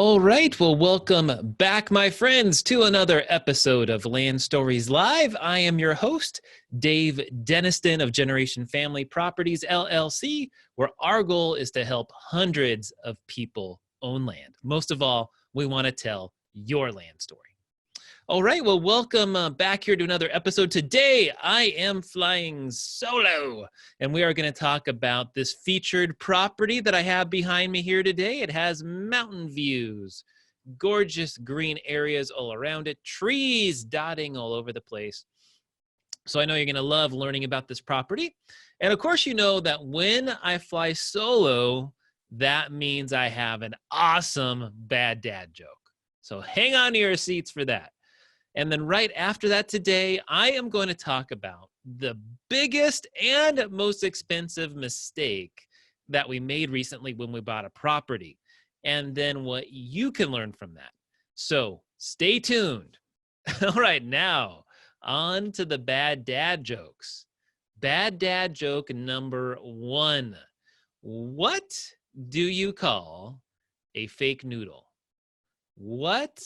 All right. Well, welcome back, my friends, to another episode of Land Stories Live. I am your host, Dave Deniston of Generation Family Properties, LLC, where our goal is to help hundreds of people own land. Most of all, we want to tell your land story. All right. Well, welcome back here to another episode. Today, I am flying solo, and we are going to talk about this featured property that I have behind me here today. It has mountain views, gorgeous green areas all around it, trees dotting all over the place. So I know you're going to love learning about this property. And of course, you know that when I fly solo, that means I have an awesome bad dad joke. So hang on to your seats for that. And then right after that today, I am going to talk about the biggest and most expensive mistake that we made recently when we bought a property, and then what you can learn from that. So stay tuned. All right, now on to the bad dad jokes. Bad dad joke number one. What do you call a fake noodle? What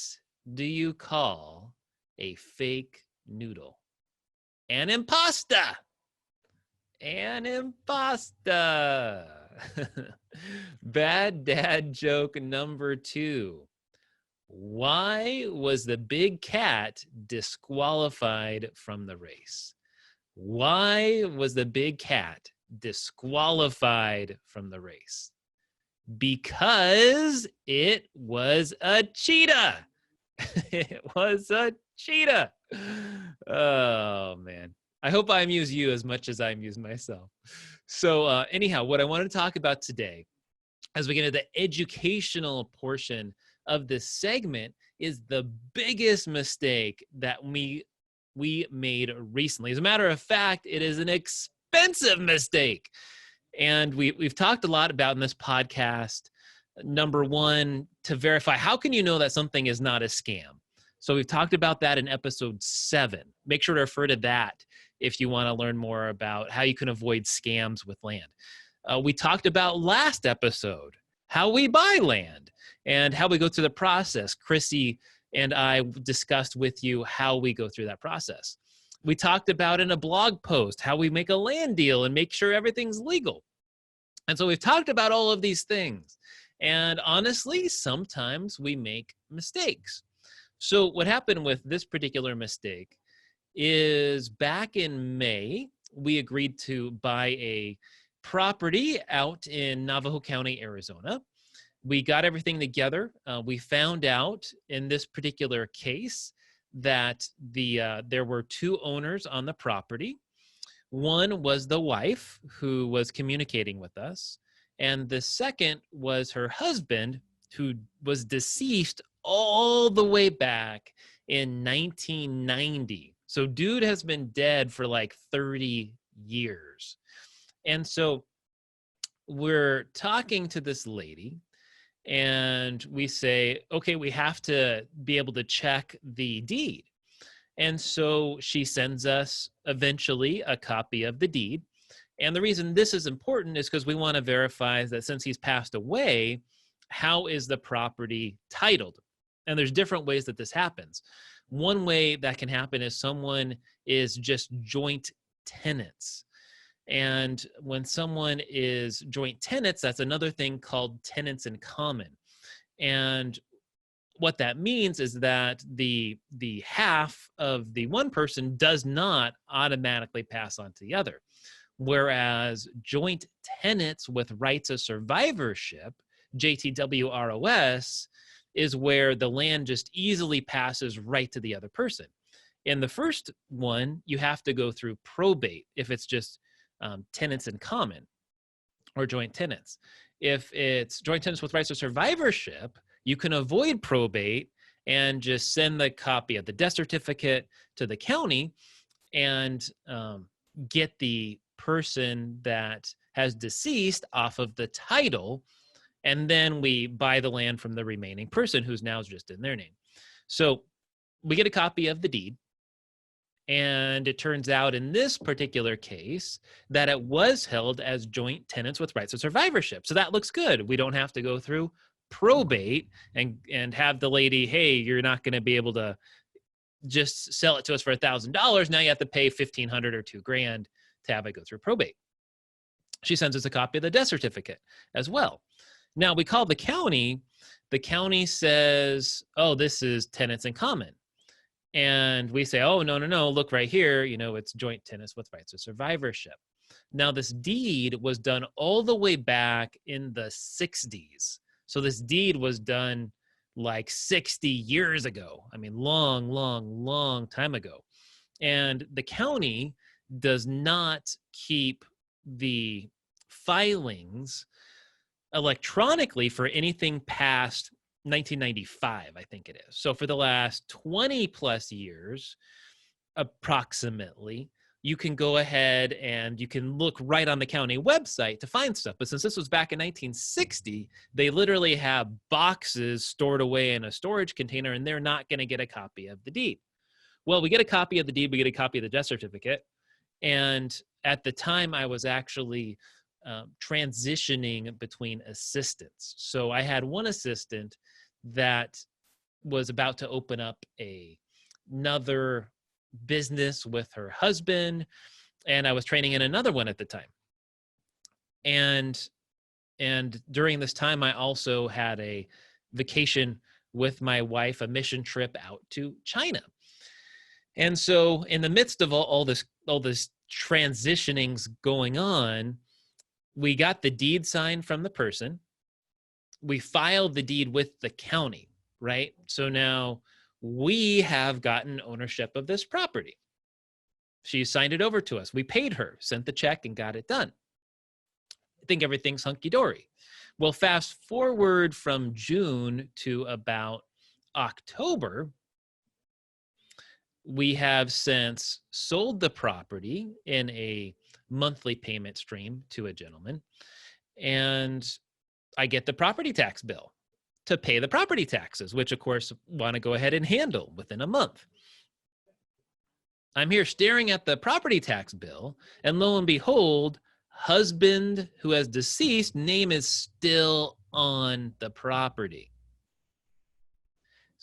do you call a fake noodle? An impasta. An impasta. Bad dad joke number two. Why was the big cat disqualified from the race? Why was the big cat disqualified from the race? Because it was a cheetah. It was a cheetah. Oh, man. I hope I amuse you as much as I amuse myself. So anyhow, what I want to talk about today, as we get into the educational portion of this segment, is the biggest mistake that we made recently. As a matter of fact, it is an expensive mistake. And we've talked a lot about in this podcast, number one, to verify, how can you know that something is not a scam? So we've talked about that in episode 7. Make sure to refer to that if you want to learn more about how you can avoid scams with land. We talked about last episode, how we buy land and how we go through the process. Chrissy and I discussed with you how we go through that process. We talked about in a blog post how we make a land deal and make sure everything's legal. And so we've talked about all of these things. And honestly, sometimes we make mistakes. So what happened with this particular mistake is back in May, we agreed to buy a property out in Navajo County, Arizona. We got everything together. We found out in this particular case that there were 2 owners on the property. One was the wife who was communicating with us, and the second was her husband, who was deceased all the way back in 1990. So dude has been dead for like 30 years. And so we're talking to this lady, and we say, okay, we have to be able to check the deed. And so she sends us eventually a copy of the deed. And the reason this is important is because we want to verify that since he's passed away, how is the property titled? And there's different ways that this happens. One way that can happen is someone is just joint tenants. And when someone is joint tenants, that's another thing called tenants in common. And what that means is that the half of the one person does not automatically pass on to the other. Whereas joint tenants with rights of survivorship, JTWROS, is where the land just easily passes right to the other person. In the first one, you have to go through probate if it's just tenants in common or joint tenants. If it's joint tenants with rights of survivorship, you can avoid probate and just send the copy of the death certificate to the county and get the person that has deceased off of the title, and then we buy the land from the remaining person who's now just in their name. So we get a copy of the deed, and it turns out in this particular case that it was held as joint tenants with rights of survivorship. So that looks good. We don't have to go through probate and have the lady, hey, you're not going to be able to just sell it to us for $1,000. Now you have to pay $1,500 or $2,000 to have it go through probate. She sends us a copy of the death certificate as well. Now we call the county. The county says, oh, this is tenants in common. And we say, oh, no, look right here. It's joint tenants with rights of survivorship. Now this deed was done all the way back in the 60s. So this deed was done like 60 years ago. I mean, long time ago. And the county does not keep the filings electronically for anything past 1995, I think it is. So for the last 20 plus years, approximately, you can go ahead and you can look right on the county website to find stuff. But since this was back in 1960, they literally have boxes stored away in a storage container, and they're not going to get a copy of the deed. Well, we get a copy of the deed, we get a copy of the death certificate. And at the time, I was actually transitioning between assistants. So I had one assistant that was about to open up another business with her husband, and I was training in another one at the time. And during this time, I also had a vacation with my wife, a mission trip out to China. And so in the midst of all this transitionings going on, we got the deed signed from the person. We filed the deed with the county, right? So now we have gotten ownership of this property. She signed it over to us. We paid her, sent the check, and got it done. I think everything's hunky-dory. Well, fast forward from June to about October, we have since sold the property in a monthly payment stream to a gentleman, and I get the property tax bill to pay the property taxes, which of course want to go ahead and handle within a month. I'm here staring at the property tax bill, and lo and behold, husband who has deceased, name is still on the property.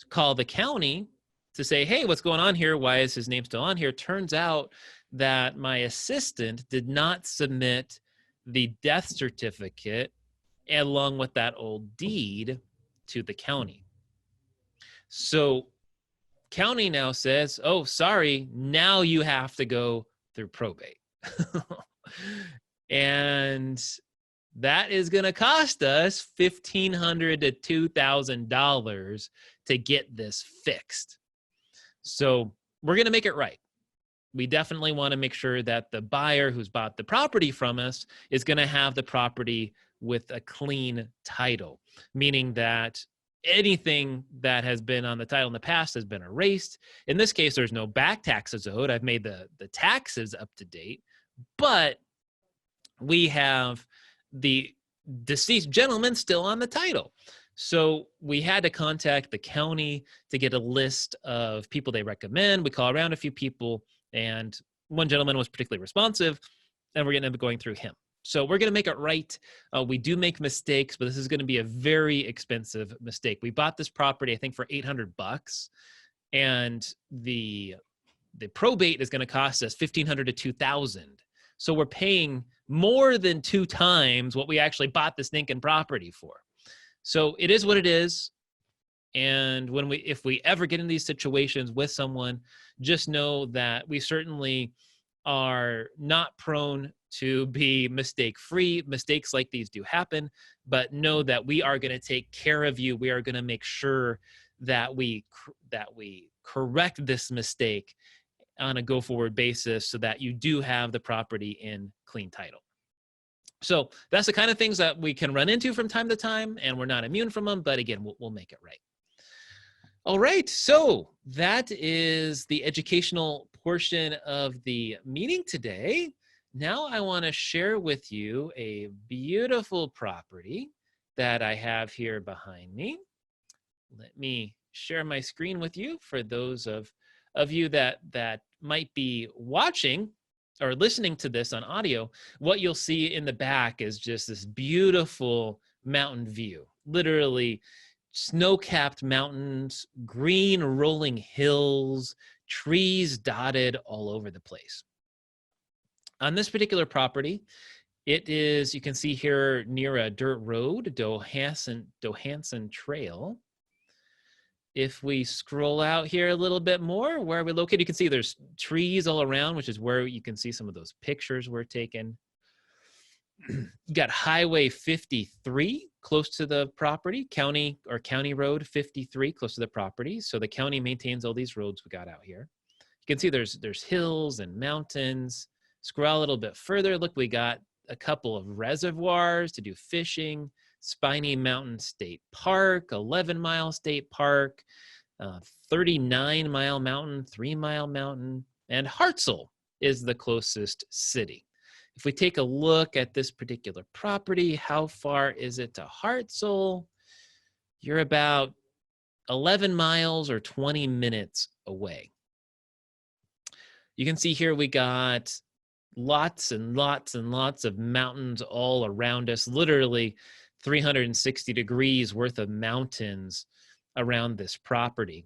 Call the county to say, hey, what's going on here? Why is his name still on here? Turns out that my assistant did not submit the death certificate along with that old deed to the county. So county now says, oh, sorry, now you have to go through probate. And that is going to cost us $1,500 to $2,000 to get this fixed. So we're going to make it right. We definitely want to make sure that the buyer who's bought the property from us is going to have the property with a clean title, meaning that anything that has been on the title in the past has been erased. In this case, there's no back taxes owed. I've made the taxes up to date, but we have the deceased gentleman still on the title. So we had to contact the county to get a list of people they recommend. We call around a few people, and one gentleman was particularly responsive, and we're going to end up going through him. So we're going to make it right. We do make mistakes, but this is going to be a very expensive mistake. We bought this property, I think, for $800, and the probate is going to cost us $1,500 to $2,000. So we're paying more than 2 times what we actually bought this stinking property for. So it is what it is. And if we ever get in these situations with someone, just know that we certainly are not prone to be mistake-free. Mistakes like these do happen, but know that we are going to take care of you. We are going to make sure that we correct this mistake on a go-forward basis so that you do have the property in clean title. So that's the kind of things that we can run into from time to time, and we're not immune from them, but again, we'll make it right. All right, so that is the educational portion of the meeting today. Now I want to share with you a beautiful property that I have here behind me. Let me share my screen with you for those of you that might be watching or listening to this on audio. What you'll see in the back is just this beautiful mountain view. Literally snow-capped mountains, green rolling hills, trees dotted all over the place. On this particular property, it is, you can see here near a dirt road, Dohansen Trail. If we scroll out here a little bit more, where are we located? You can see there's trees all around, which is where you can see some of those pictures were taken. You got Highway 53 close to the property, county road 53 close to the property. So the county maintains all these roads we got out here. You can see there's hills and mountains. Scroll a little bit further. Look, we got a couple of reservoirs to do fishing. Spiny Mountain State Park, 11-mile state park, 39-mile mountain, 3-mile mountain, and Hartselle is the closest city. If we take a look at this particular property, how far is it to Hartselle? You're about 11 miles or 20 minutes away. You can see here we got lots and lots and lots of mountains all around us, literally 360 degrees worth of mountains around this property.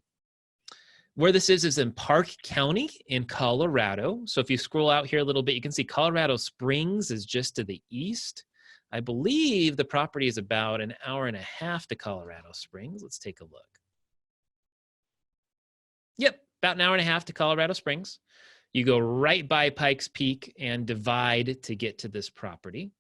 Where this is in Park County in Colorado. So if you scroll out here a little bit, you can see Colorado Springs is just to the east. I believe the property is about an hour and a half to Colorado Springs. Let's take a look. Yep, about an hour and a half to Colorado Springs. You go right by Pikes Peak and divide to get to this property.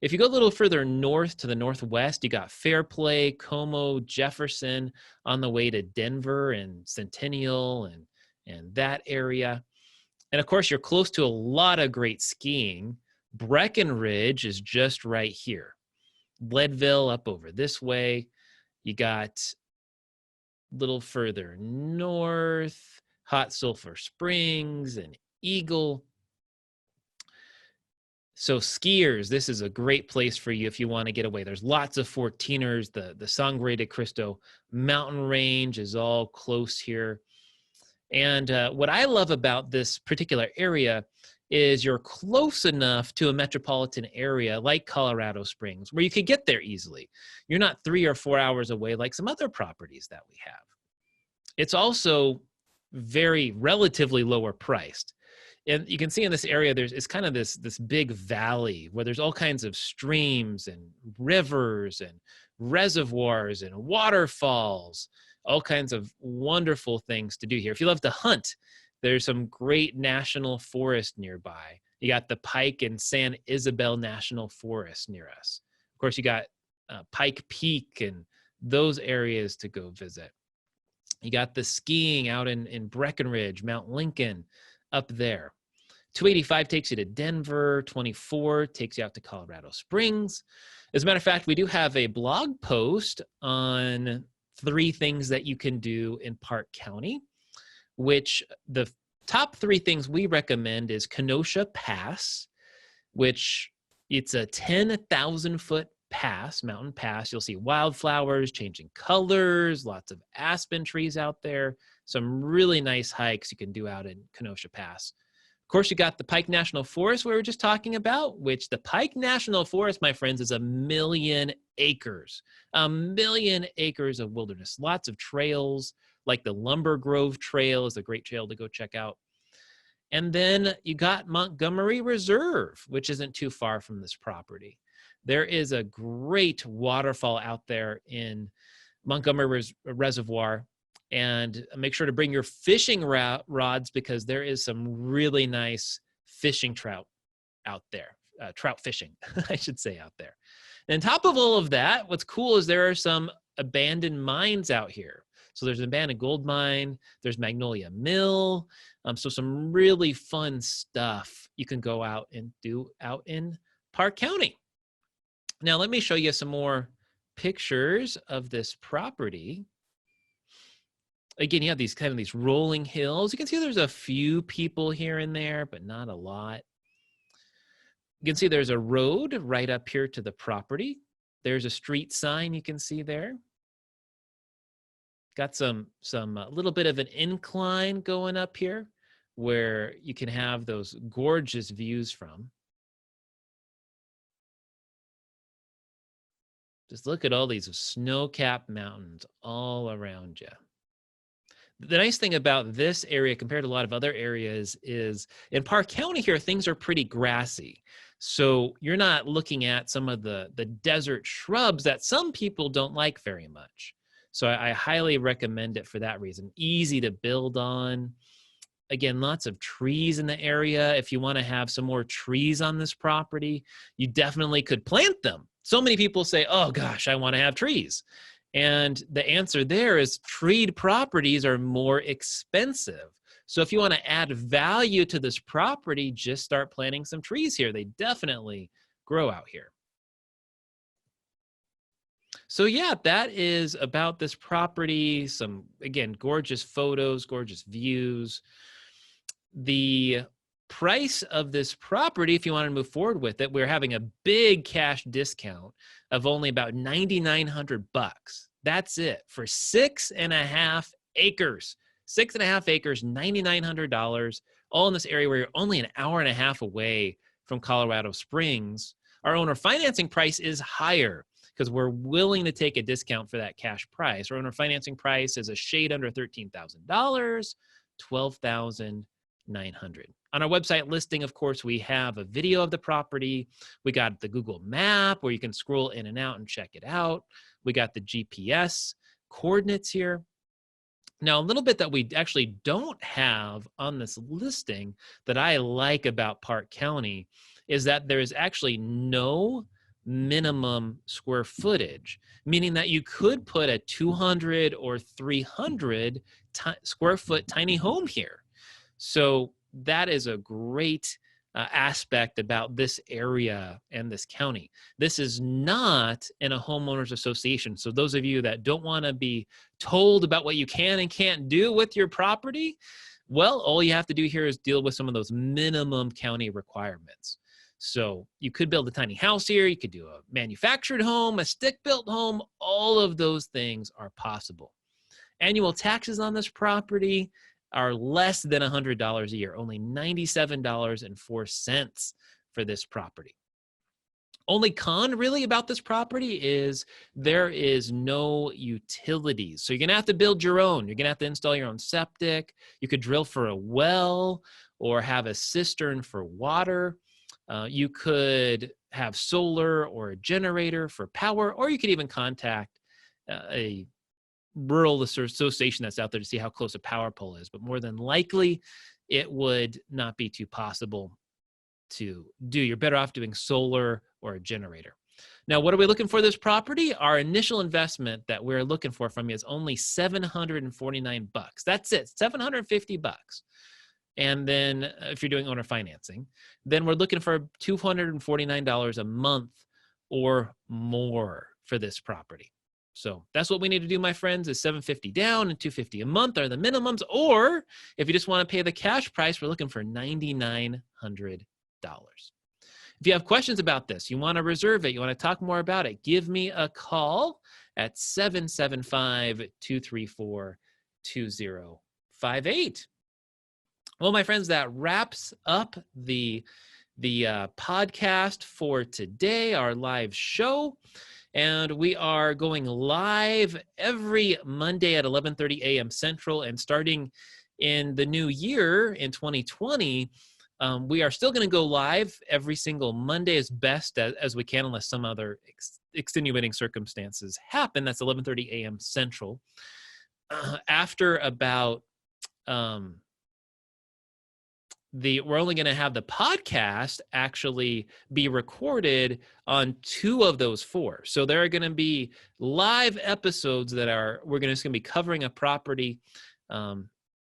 If you go a little further north to the northwest, you got Fairplay, Como, Jefferson on the way to Denver and Centennial and that area. And of course, you're close to a lot of great skiing. Breckenridge is just right here. Leadville up over this way. You got a little further north, Hot Sulphur Springs and Eagle. So skiers, this is a great place for you if you want to get away. There's lots of 14ers. The Sangre de Cristo mountain range is all close here. And what I love about this particular area is you're close enough to a metropolitan area like Colorado Springs where you could get there easily. You're not 3 or 4 hours away like some other properties that we have. It's also very relatively lower priced. And you can see in this area, it's kind of this big valley where there's all kinds of streams and rivers and reservoirs and waterfalls, all kinds of wonderful things to do here. If you love to hunt, there's some great national forest nearby. You got the Pike and San Isabel National Forest near us. Of course, you got Pike Peak and those areas to go visit. You got the skiing out in Breckenridge, Mount Lincoln, up there. 285 takes you to Denver, 24 takes you out to Colorado Springs. As a matter of fact, we do have a blog post on 3 things that you can do in Park County, which the top 3 things we recommend is Kenosha Pass, which it's a 10,000-foot pass, mountain pass. You'll see wildflowers changing colors, lots of aspen trees out there, some really nice hikes you can do out in Kenosha Pass. Of course, you got the Pike National Forest we were just talking about, which the Pike National Forest, my friends, is 1 million acres. 1 million acres of wilderness. Lots of trails, like the Lumber Grove Trail is a great trail to go check out. And then you got Montgomery Reserve, which isn't too far from this property. There is a great waterfall out there in Montgomery Reservoir. And make sure to bring your fishing rods because there is some really nice fishing trout out there. Trout fishing, I should say, out there. And on top of all of that, what's cool is there are some abandoned mines out here. So there's an abandoned gold mine. There's Magnolia Mill. So some really fun stuff you can go out and do out in Park County. Now, let me show you some more pictures of this property. Again, you have these rolling hills. You can see there's a few people here and there, but not a lot. You can see there's a road right up here to the property. There's a street sign you can see there. Got some little bit of an incline going up here where you can have those gorgeous views from. Just look at all these snow-capped mountains all around you. The nice thing about this area compared to a lot of other areas is in Park County here, things are pretty grassy. So you're not looking at some of the desert shrubs that some people don't like very much. So I highly recommend it for that reason. Easy to build on. Again, lots of trees in the area. If you want to have some more trees on this property, you definitely could plant them. So many people say, oh gosh, I want to have trees. And the answer there is treed properties are more expensive. So if you want to add value to this property, just start planting some trees here. They definitely grow out here. So yeah, that is about this property. Some, again, gorgeous photos, gorgeous views. The price of this property, if you want to move forward with it, we're having a big cash discount of only about $9,900. That's it for 6.5 acres. 6.5 acres, $9,900, all in this area where you're only an hour and a half away from Colorado Springs. Our owner financing price is higher because we're willing to take a discount for that cash price. Our owner financing price is a shade under $13,000, $12,900. On our website listing, of course, we have a video of the property. We got the Google map where you can scroll in and out and check it out. We got the GPS coordinates here. Now, a little bit that we actually don't have on this listing that I like about Park County is that there is actually no minimum square footage, meaning that you could put a 200 or 300 square foot tiny home here. So that is a great aspect about this area and this county. This is not in a homeowners association. So those of you that don't want to be told about what you can and can't do with your property, well, all you have to do here is deal with some of those minimum county requirements. So you could build a tiny house here. You could do a manufactured home, a stick-built home. All of those things are possible. Annual taxes on this property are less than $100 a year, only $97.04 for this property. Only con really about this property is there is no utilities. So you're gonna have to build your own. You're gonna have to install your own septic. You could drill for a well or have a cistern for water. You could have solar or a generator for power, or you could even contact a rural association that's out there to see how close a power pole is. But more than likely, it would not be too possible to do. You're better off doing solar or a generator. Now, what are we looking for this property? Our initial investment that we're looking for from you is only $749. That's it, $750. And then if you're doing owner financing, then we're looking for $249 a month or more for this property. So that's what we need to do, my friends, is $750 down and $250 a month are the minimums. Or if you just want to pay the cash price, we're looking for $9,900. If you have questions about this, you want to reserve it, you want to talk more about it, give me a call at 775-234-2058. Well, my friends, that wraps up the podcast for today, our live show. And we are going live every Monday at 11:30 a.m. Central. And starting in the new year in 2020, we are still going to go live every single Monday as best as we can, unless some other extenuating circumstances happen. That's 11:30 a.m. Central. After about we're only going to have the podcast actually be recorded on 2 of those 4. So there are going to be live episodes that we're just going to be covering a property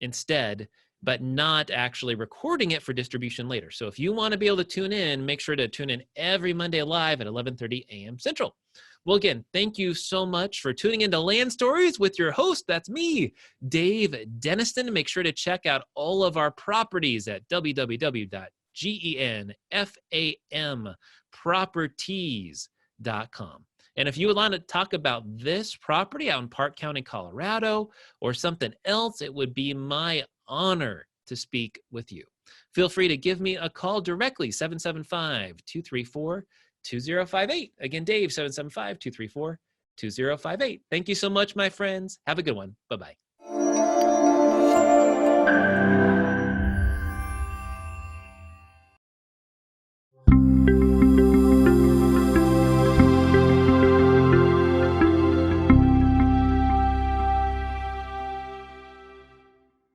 instead, but not actually recording it for distribution later. So if you want to be able to tune in, make sure to tune in every Monday live at 11:30 a.m. Central. Well, again, thank you so much for tuning into Land Stories with your host. That's me, Dave Denniston. Make sure to check out all of our properties at www.genfamproperties.com. And if you would like to talk about this property out in Park County, Colorado, or something else, it would be my honor to speak with you. Feel free to give me a call directly, 775-234-2058. Again, Dave, 775-234-2058. 2058. Thank you so much, my friends. Have a good one. Bye-bye.